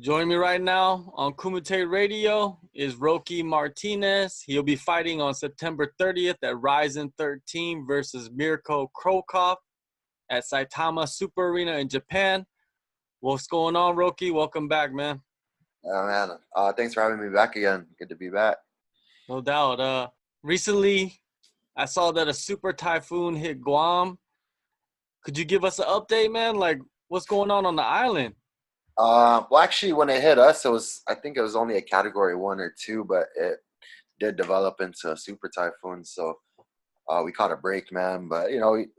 Joining me right now on Kumite Radio is Roque Martinez. He'll be fighting on September 30th at Rizin 13 versus Mirko Cro Cop at Saitama Super Arena in Japan. What's going on, Roque? Welcome back, man. Oh, man. Thanks for having me back again. Good to be back. No doubt. Recently, I saw that a super typhoon hit Guam. Could you give us an update, man? Like, what's going on the island? Well, actually, when it hit us, I think it was only a category 1 or 2, but it did develop into a super typhoon. So we caught a break, man. But,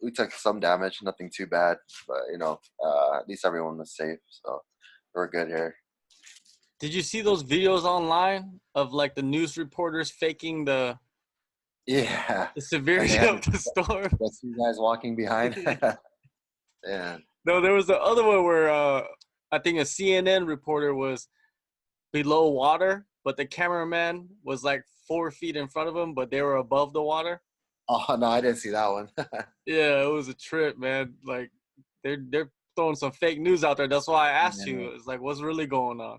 we took some damage, nothing too bad. But, at least everyone was safe. So we're good here. Did you see those videos online of, like, the news reporters faking the severity of the storm? That's you guys walking behind. Yeah. No, there was the other one where I think a CNN reporter was below water, but the cameraman was like 4 feet in front of him, but they were above the water. Oh, no, I didn't see that one. Yeah, it was a trip, man. Like, they're throwing some fake news out there. That's why I asked you. It's like, what's really going on?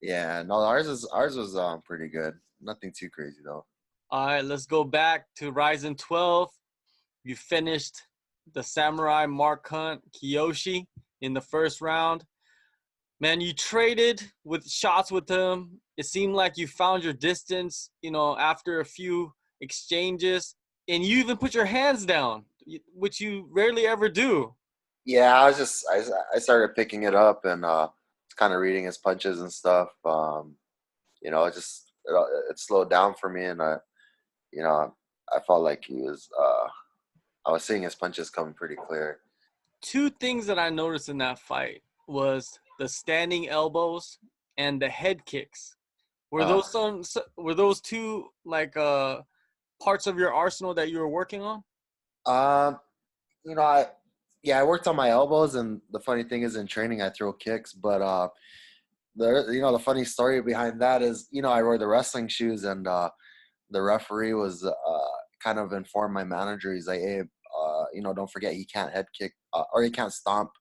Yeah, no, ours was pretty good. Nothing too crazy though. All right, let's go back to Rizin 12. You finished the Samurai Mark Hunt Kiyoshi in the first round. Man, you traded with shots with him. It seemed like you found your distance, after a few exchanges. And you even put your hands down, which you rarely ever do. Yeah, I started picking it up and kind of reading his punches and stuff. It slowed down for me, and I felt like I was seeing his punches coming pretty clear. Two things that I noticed in that fight was the standing elbows and the head kicks. Were those two like parts of your arsenal that you were working on? I worked on my elbows, and the funny thing is, in training I throw kicks, but the funny story behind that is, I wore the wrestling shoes, and the referee was kind of informed my manager. He's like, hey, don't forget he can't head kick or he can't stomp.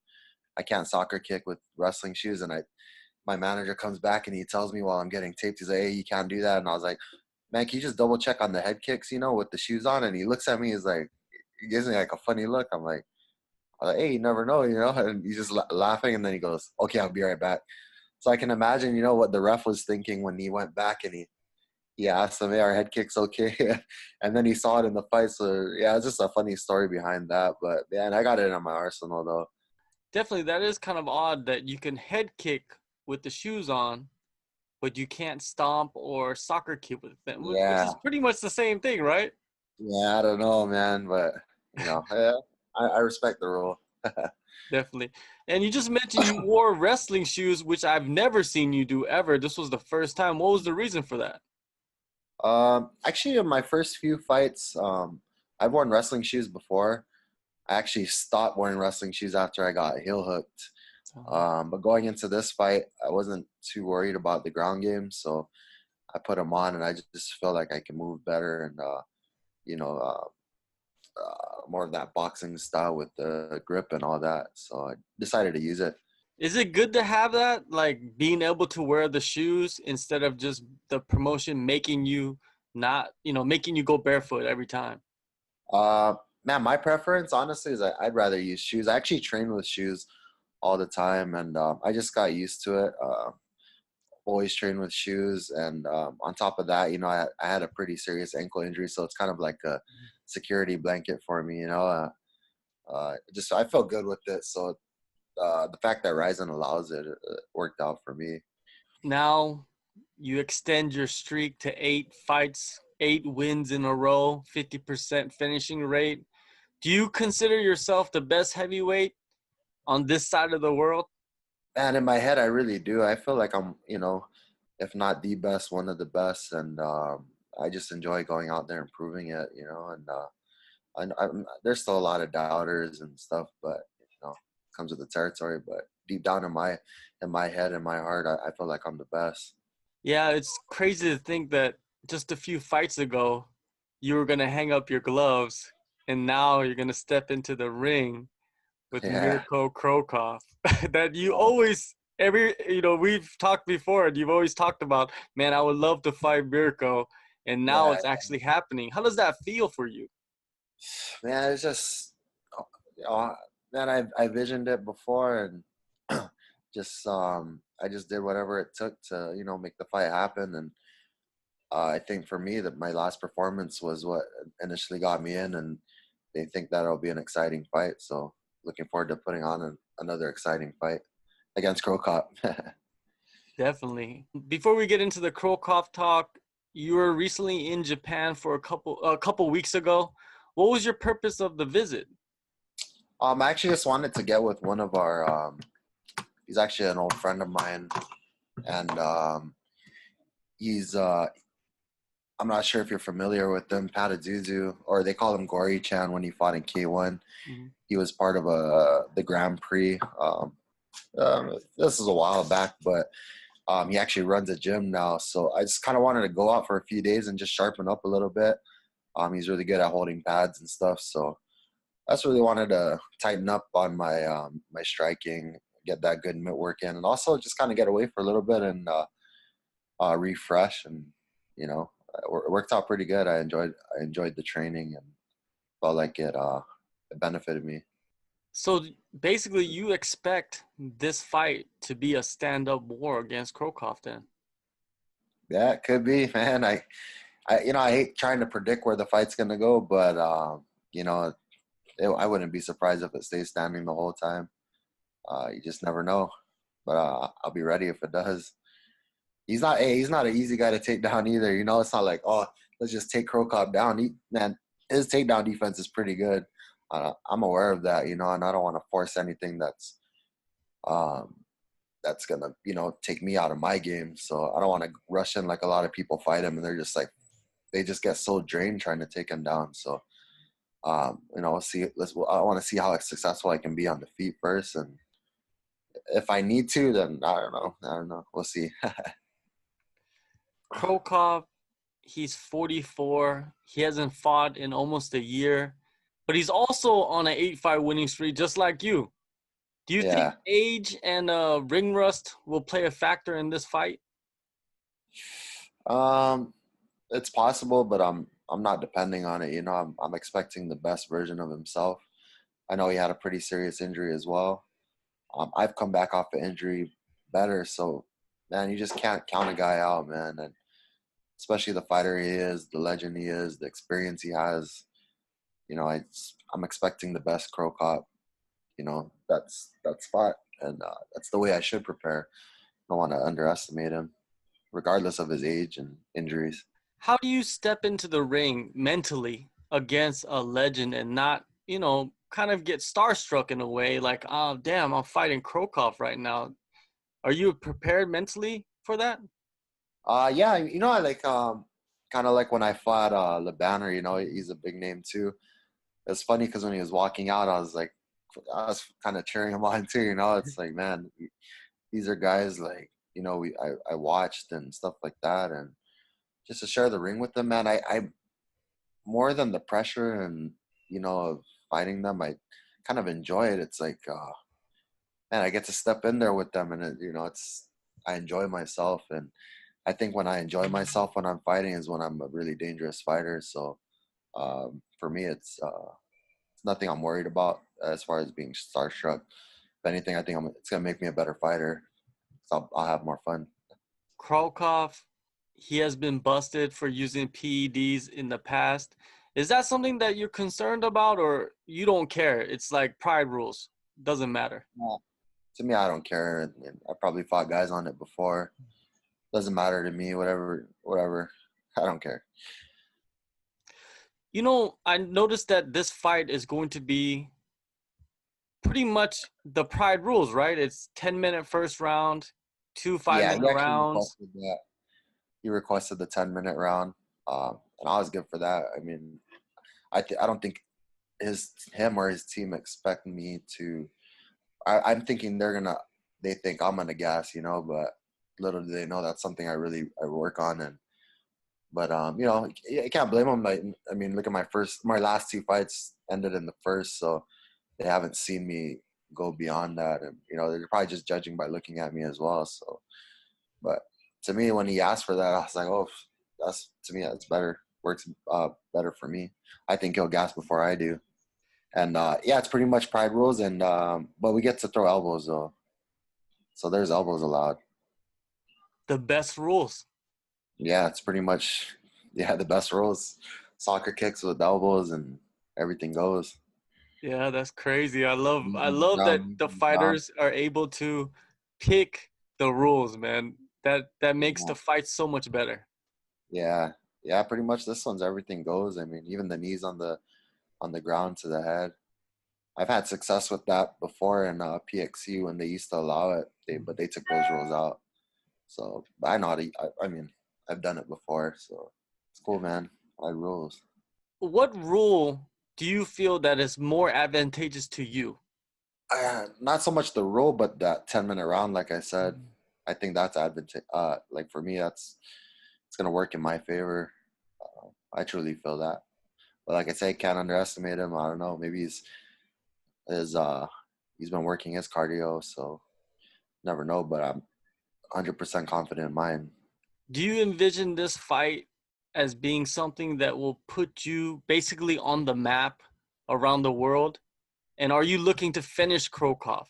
I can't soccer kick with wrestling shoes. And my manager comes back and he tells me while I'm getting taped, he's like, hey, you can't do that. And I was like, man, can you just double check on the head kicks, with the shoes on? And he looks at me, he's like, he gives me like a funny look. I'm like, hey, you never know, and he's just laughing. And then he goes, okay, I'll be right back. So I can imagine, what the ref was thinking when he went back and he asked him, hey, our head kick's okay? And then he saw it in the fight. So, yeah, it's just a funny story behind that. But, man, I got it in my arsenal, though. Definitely, that is kind of odd that you can head kick with the shoes on, but you can't stomp or soccer kick with them, which is pretty much the same thing, right? Yeah, I don't know, man. But, I respect the rule. Definitely. And you just mentioned you wore wrestling shoes, which I've never seen you do ever. This was the first time. What was the reason for that? Actually, in my first few fights, I've worn wrestling shoes before. I actually stopped wearing wrestling shoes after I got heel hooked. But going into this fight, I wasn't too worried about the ground game, so I put them on, and I just felt like I can move better and, more of that boxing style with the grip and all that. So I decided to use it. Is it good to have that, like being able to wear the shoes instead of just the promotion making you making you go barefoot every time? Man, my preference, honestly, is I'd rather use shoes. I actually train with shoes all the time, and I just got used to it. Always train with shoes, and on top of that, I had a pretty serious ankle injury, so it's kind of like a security blanket for me. Just I felt good with it, so the fact that Rizin allows it worked out for me. Now you extend your streak to 8 fights, 8 wins in a row, 50% finishing rate. Do you consider yourself the best heavyweight on this side of the world? And in my head, I really do. I feel like I'm, if not the best, one of the best. And I just enjoy going out there and proving it, and there's still a lot of doubters and stuff, but, it comes with the territory. But deep down in my head and my heart, I feel like I'm the best. Yeah, it's crazy to think that just a few fights ago, you were going to hang up your gloves, and now you're going to step into the ring with Mirko Cro Cop that you always we've talked before, and you've always talked about, man, I would love to fight Mirko, and now Yeah, it's actually happening. How does that feel for you? man, it's just, uh, man, I visioned it before, and just I just did whatever it took to make the fight happen. And I think for me that my last performance was what initially got me in, and they think that'll be an exciting fight. So looking forward to putting on another exciting fight against Cro Cop. Definitely. Before we get into the Cro Cop talk, you were recently in Japan for a couple weeks ago. What was your purpose of the visit? I actually just wanted to get with one of our. He's actually an old friend of mine, and he's. I'm not sure if you're familiar with them, Pataduzu, or they call him Gory-chan when he fought in K1. Mhm. He was part of the Grand Prix. This is a while back, but he actually runs a gym now. So I just kind of wanted to go out for a few days and just sharpen up a little bit. He's really good at holding pads and stuff. So I just really wanted to tighten up on my striking, get that good mitt work in, and also just kind of get away for a little bit and refresh. And it worked out pretty good. I enjoyed the training and felt like it benefited me. So basically, you expect this fight to be a stand-up war against Cro Cop then? Yeah, it could be, man. I hate trying to predict where the fight's gonna go, but you know, I wouldn't be surprised if it stays standing the whole time. You just never know, but I'll be ready if it does. He's not an easy guy to take down either. It's not like, oh, let's just take Cro Cop down. Man, his takedown defense is pretty good. I'm aware of that, and I don't want to force anything um, that's gonna take me out of my game. So I don't want to rush in like a lot of people fight him, and they're just like they just get so drained trying to take him down. So we'll see. I want to see how successful I can be on the feet first, and if I need to, then I don't know. I don't know. We'll see. Cro Cop, he's 44. He hasn't fought in almost a year, but he's also on an 8-fight winning streak, just like you. Do you think Yeah. age and ring rust will play a factor in this fight? Um, it's possible, but I'm not depending on it. I'm expecting the best version of himself. I know he had a pretty serious injury as well. I've come back off the injury better, so man, you just can't count a guy out, man. And especially the fighter he is, the legend he is, the experience he has. I'm expecting the best Cro Cop. That's spot, and that's the way I should prepare. I don't want to underestimate him, regardless of his age and injuries. How do you step into the ring mentally against a legend and not, kind of get starstruck in a way like, oh, damn, I'm fighting Cro Cop right now. Are you prepared mentally for that? Yeah, I like kind of like when I fought LeBanner. He's a big name too. It's funny because when he was walking out, I was kind of cheering him on too. It's like, man, these are guys like I watched and stuff like that, and just to share the ring with them, man. I more than the pressure and of fighting them, I kind of enjoy it. It's like, man, I get to step in there with them, and it's I enjoy myself, and I think when I enjoy myself when I'm fighting is when I'm a really dangerous fighter. So for me, it's nothing I'm worried about as far as being starstruck. If anything, I think it's gonna make me a better fighter. So I'll have more fun. Cro Cop, he has been busted for using PEDs in the past. Is that something that you're concerned about, or you don't care? It's like pride rules. Doesn't matter. Yeah. To me, I don't care. And I probably fought guys on it before. Doesn't matter to me. Whatever. I don't care. I noticed that this fight is going to be pretty much the pride rules, right? It's 10-minute first round, two five Yeah, minute he actually rounds. requested that. He requested the 10-minute round, and I was good for that. I mean, I don't think him or his team expect me to. I'm thinking they think I'm gonna gas, but little do they know that's something I work on. And but you can't blame them. I mean, look at my last two fights ended in the first, so they haven't seen me go beyond that. And they're probably just judging by looking at me as well. So, but to me, when he asked for that, I was like, oh, that's better. Works better for me. I think he'll gas before I do. And yeah, it's pretty much pride rules. And but we get to throw elbows though, so there's elbows allowed. The best rules. Yeah, it's pretty much the best rules. Soccer kicks with elbows and everything goes. Yeah, that's crazy. Knees I love that down, the knees down. fighters are able to pick the rules, man. That makes Yeah. the fight so much better. Yeah, yeah, pretty much this one's everything goes. I mean, even the knees on the ground to the head. I've had success with that before in PXC when they used to allow it, but they took those rules out. So but I know how to. I mean, I've done it before, so it's cool, man. I rules. What rule do you feel that is more advantageous to you? Not so much the rule, but that 10-minute round, like I said, I think that's advantage. Like for me, it's gonna work in my favor. I truly feel that. But like I say, can't underestimate him. I don't know. Maybe his he's been working his cardio, so never know. But I'm 100% confident in mine. Do you envision this fight as being something that will put you basically on the map around the world? And are you looking to finish Cro Cop?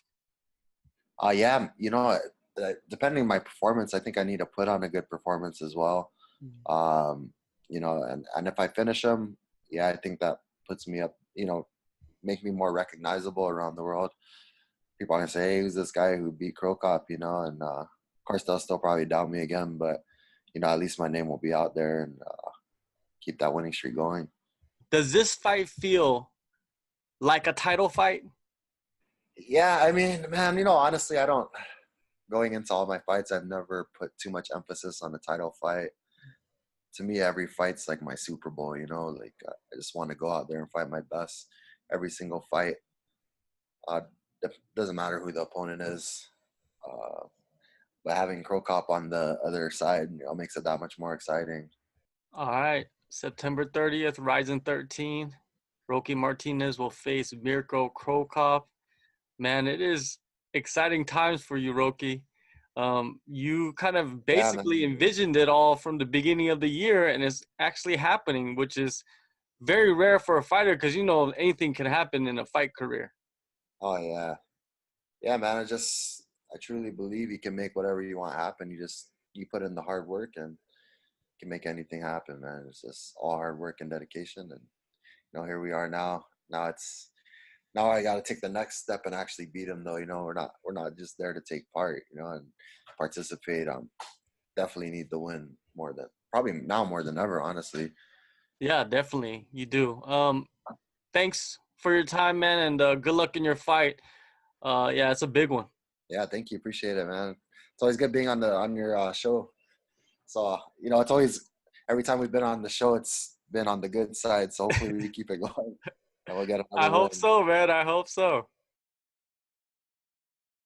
Yeah, depending on my performance, I think I need to put on a good performance as well. Um, and if I finish him, yeah, I think that puts me up. Make me more recognizable around the world. People are gonna say, "Hey, who's this guy who beat Cro Cop?" And of course they'll still probably doubt me again, but at least my name will be out there and keep that winning streak going. Does this fight feel like a title fight? Yeah, I mean, man, honestly, I don't. Going into all my fights, I've never put too much emphasis on the title fight. To me, every fight's like my Super Bowl. Like I just want to go out there and fight my best every single fight. Uh, doesn't matter who the opponent is. Uh, but having Cro Cop on the other side, makes it that much more exciting. All right. September 30th, Rizin 13. Roque Martinez will face Mirko Cro Cop. Man, it is exciting times for you, Roque. You kind of Yeah, basically man. envisioned it all from the beginning of the year, and it's actually happening, which is very rare for a fighter because anything can happen in a fight career. Oh yeah, yeah, man. I truly believe you can make whatever you want happen. You put in the hard work and you can make anything happen, man. It's just all hard work and dedication, and here we are now. Now I got to take the next step and actually beat him, though. We're not just there to take part, and participate. Definitely need the win probably now more than ever, honestly. Yeah, definitely. You do. Thanks for your time, man, and good luck in your fight. Yeah, it's a big one. Yeah, thank you. Appreciate it, man. It's always good being on your show. So it's always every time we've been on the show, it's been on the good side. So hopefully we keep it going and we'll get I another hope win. so, man. I hope so.